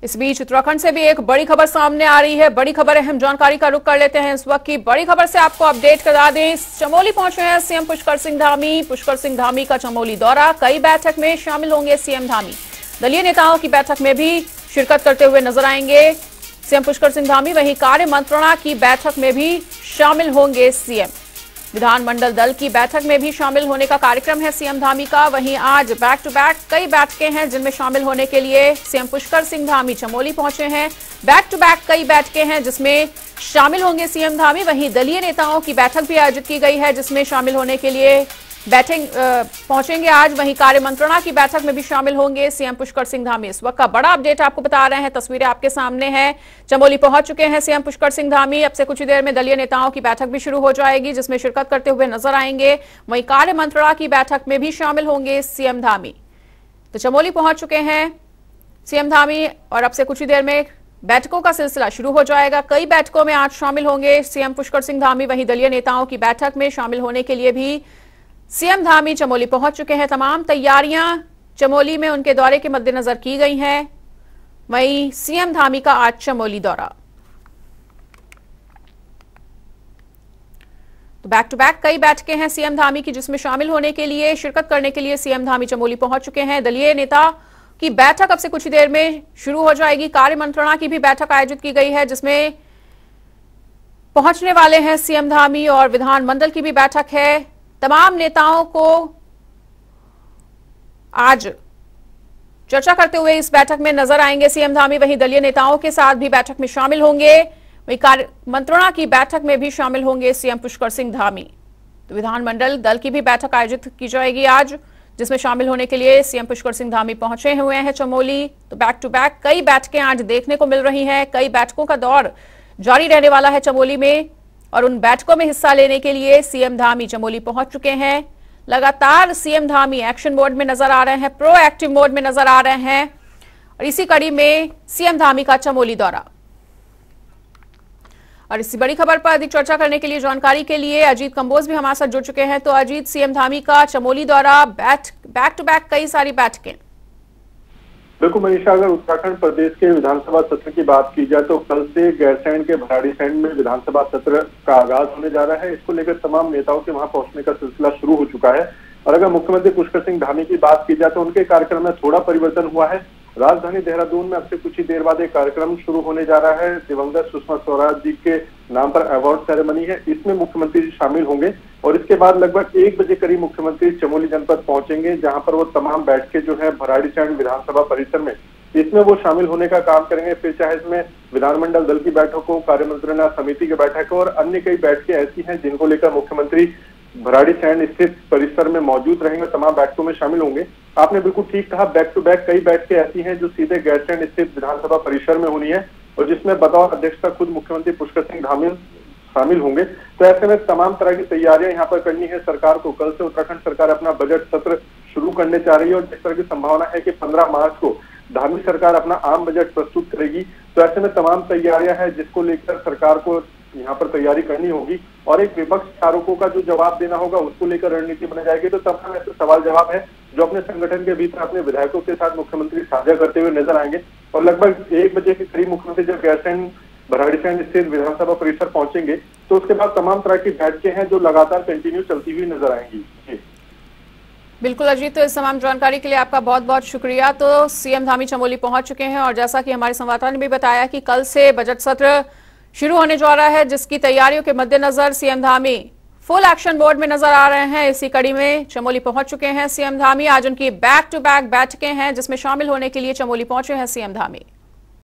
इस बीच उत्तराखंड से भी एक बड़ी खबर सामने आ रही है। बड़ी खबर अहम जानकारी का रुख कर लेते हैं। इस वक्त की बड़ी खबर से आपको अपडेट करा दें, चमोली पहुंचे हैं सीएम पुष्कर सिंह धामी। पुष्कर सिंह धामी का चमोली दौरा, कई बैठक में शामिल होंगे सीएम धामी। दलीय नेताओं की बैठक में भी शिरकत करते हुए नजर आएंगे सीएम पुष्कर सिंह धामी। वहीं कार्य मंत्रणा की बैठक में भी शामिल होंगे सीएम। विधानमंडल दल की बैठक में भी शामिल होने का कार्यक्रम है सीएम धामी का। वहीं आज बैक टू बैक कई बैठकें हैं जिनमें शामिल होने के लिए सीएम पुष्कर सिंह धामी चमोली पहुंचे हैं। बैक टू बैक कई बैठकें हैं जिसमें शामिल होंगे सीएम धामी। वहीं दलीय नेताओं की बैठक भी आयोजित की गई है जिसमें शामिल होने के लिए पहुंचेंगे आज। वहीं कार्य मंत्रणा की बैठक में भी शामिल होंगे सीएम पुष्कर सिंह धामी। इस वक्त का बड़ा अपडेट आपको बता रहे हैं, तस्वीरें आपके सामने हैं। चमोली पहुंच चुके हैं सीएम पुष्कर सिंह धामी। अब से कुछ ही देर में दलीय नेताओं की बैठक भी शुरू हो जाएगी जिसमें शिरकत करते हुए नजर आएंगे। वहीं कार्य मंत्रणा की बैठक में भी शामिल होंगे सीएम धामी। तो चमोली पहुंच चुके हैं सीएम धामी और अब से कुछ ही देर में बैठकों का सिलसिला शुरू हो जाएगा। कई बैठकों में आज शामिल होंगे सीएम पुष्कर सिंह धामी। वहीं दलीय नेताओं की बैठक में शामिल होने के लिए भी सीएम धामी चमोली पहुंच चुके हैं। तमाम तैयारियां चमोली में उनके दौरे के मद्देनजर की गई हैं। वहीं सीएम धामी का आज चमोली दौरा। तो बैक टू बैक कई बैठकें हैं सीएम धामी की जिसमें शामिल होने के लिए, शिरकत करने के लिए सीएम धामी चमोली पहुंच चुके हैं। दलीय नेता की बैठक अब से कुछ ही देर में शुरू हो जाएगी। कार्य मंत्रणा की भी बैठक आयोजित की गई है जिसमें पहुंचने वाले हैं सीएम धामी और विधानमंडल की भी बैठक है। तमाम नेताओं को आज चर्चा करते हुए इस बैठक में नजर आएंगे सीएम धामी। वहीं दलीय नेताओं के साथ भी बैठक में शामिल होंगे। वहीं कार्य मंत्रणा की बैठक में भी शामिल होंगे सीएम पुष्कर सिंह धामी। तो विधानमंडल दल की भी बैठक आयोजित की जाएगी आज जिसमें शामिल होने के लिए सीएम पुष्कर सिंह धामी पहुंचे हुए हैं चमोली। तो बैक टू बैक कई बैठकें आज देखने को मिल रही हैं। कई बैठकों का दौर जारी रहने वाला है चमोली में और उन बैठकों में हिस्सा लेने के लिए सीएम धामी चमोली पहुंच चुके हैं। लगातार सीएम धामी एक्शन मोड में नजर आ रहे हैं, प्रोएक्टिव मोड में नजर आ रहे हैं और इसी कड़ी में सीएम धामी का चमोली दौरा। और इसी बड़ी खबर पर अधिक चर्चा करने के लिए, जानकारी के लिए अजीत कंबोज भी हमारे साथ जुड़ चुके हैं। तो अजीत, सीएम धामी का चमोली दौरा, बैक टू बैक कई सारी बैठकें। बिल्कुल मनीषा, अगर उत्तराखंड प्रदेश के विधानसभा सत्र की बात की जाए तो कल से गैरसैंण के भराड़ीसैंण में विधानसभा सत्र का आगाज होने जा रहा है। इसको लेकर तमाम नेताओं के वहां पहुंचने का सिलसिला शुरू हो चुका है। और अगर मुख्यमंत्री पुष्कर सिंह धामी की बात की जाए तो उनके कार्यक्रम में थोड़ा परिवर्तन हुआ है। राजधानी देहरादून में अब से कुछ ही देर बाद एक कार्यक्रम शुरू होने जा रहा है। दिवंगत सुषमा स्वराज जी के नाम पर अवार्ड सेरेमनी है, इसमें मुख्यमंत्री जी शामिल होंगे और इसके बाद लगभग 1 बजे करीब मुख्यमंत्री चमोली जनपद पहुंचेंगे जहां पर वो तमाम बैठकें जो है भराड़ीसैंण विधानसभा परिसर में, इसमें वो शामिल होने का काम करेंगे। फिर चाहे इसमें विधानमंडल दल की बैठक हो, कार्यमंत्रणा समिति की बैठक हो और अन्य कई बैठकें ऐसी हैं जिनको लेकर मुख्यमंत्री भराड़ीसैंण स्थित परिसर में मौजूद रहेंगे, तमाम बैठकों में शामिल होंगे। आपने बिल्कुल ठीक कहा, बैक टू बैक कई बैठकें ऐसी हैं जो सीधे गैरसैंण स्थित विधानसभा परिसर में होनी है और जिसमें बतौर अध्यक्षता खुद मुख्यमंत्री पुष्कर सिंह धामी शामिल होंगे। तो ऐसे में तमाम तरह की तैयारियां यहाँ पर करनी है सरकार को। कल से उत्तराखंड सरकार अपना बजट सत्र शुरू करने जा रही है और जिस तरह की संभावना है कि 15 मार्च को धामी सरकार अपना आम बजट प्रस्तुत करेगी। तो ऐसे में तमाम तैयारियां हैं जिसको लेकर सरकार को यहाँ पर तैयारी करनी होगी और एक विपक्ष आरोपों का जो जवाब देना होगा उसको लेकर रणनीति बनाई जाएगी। तो तमाम ऐसे सवाल जवाब है जो अपने संगठन के भीतर अपने विधायकों के साथ मुख्यमंत्री साझा करते हुए नजर आएंगे। और लगभग 1 बजे के करीब मुख्यमंत्री जब गैरसैंण भराड़ीसैंण स्थित विधानसभा परिसर पहुंचेंगे तो उसके बाद तमाम तरह की बैठकें हैं जो लगातार कंटिन्यू चलती हुई नजर आएंगी। बिल्कुल अजीत, तो इस तमाम जानकारी के लिए आपका बहुत बहुत शुक्रिया। तो सीएम धामी चमोली पहुंच चुके हैं और जैसा कि हमारे संवाददाता ने भी बताया कि कल से बजट सत्र शुरू होने जा रहा है जिसकी तैयारियों के मद्देनजर CM Dhami full action mode में नजर आ रहे हैं। इसी कड़ी में चमोली पहुंच चुके हैं सीएम धामी। आज उनकी बैक टू बैक बैठकें हैं जिसमें शामिल होने के लिए चमोली पहुंचे हैं सीएम धामी।